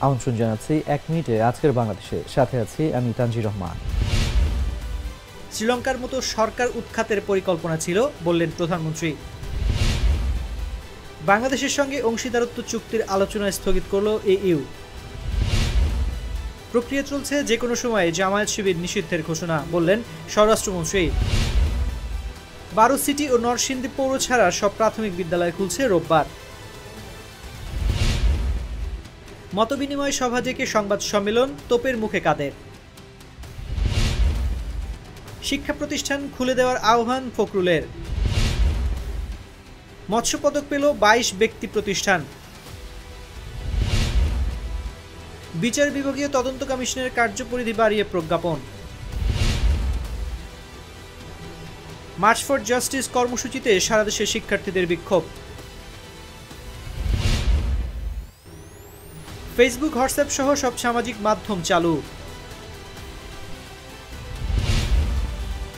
আমন্ত্রণ জানাচ্ছি 1 মিনিটে আজকের বাংলাদেশে, সাথে আছি আমি তানজির রহমান। শ্রীলঙ্কার মতো সরকার উৎখাতের পরিকল্পনা ছিল বললেন প্রধানমন্ত্রী। বাংলাদেশের সঙ্গে অংশীদারত্ব চুক্তির আলোচনা স্থগিত করল EU। প্রক্রিয়া চলছে, যে কোনো সময়ে জামায়াত শিবির নিষিদ্ধের ঘোষণা বললেন স্বরাষ্ট্রমন্ত্রী। 12 সিটি ও নরসিংদী পৌর ছাড়া সব প্রাথমিক বিদ্যালয় খুলছে রোববার। মতবিনিময় সভা থেকে সংবাদ সম্মেলন, তোপের মুখে কাদের। শিক্ষা প্রতিষ্ঠান খুলে দেওয়ার আহ্বান ফখরুলের। মৎস্য পদক পেল 22 ব্যক্তি প্রতিষ্ঠান। বিচার বিভাগীয় তদন্ত কমিশনের কার্যপরিধি বাড়িয়ে প্রজ্ঞাপন। মার্চ ফর জাস্টিস কর্মসূচিতে সারা দেশের শিক্ষার্থীদের বিক্ষোভ। ফেসবুক, হোয়াটসঅ্যাপ সহ সব সামাজিক মাধ্যম চালু।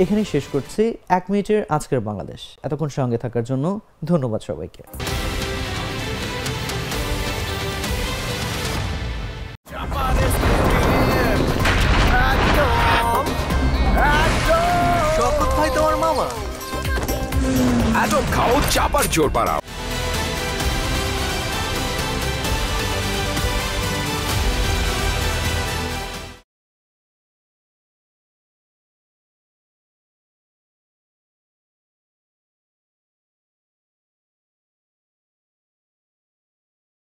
এখানেই শেষ করছি 1 মিনিটের আজকের বাংলাদেশ। এতক্ষণ সঙ্গে থাকার জন্য ধন্যবাদ সবাইকে। শপথ ভাই তোমার মামা। এত খাও চাপার জোর পাড়াও।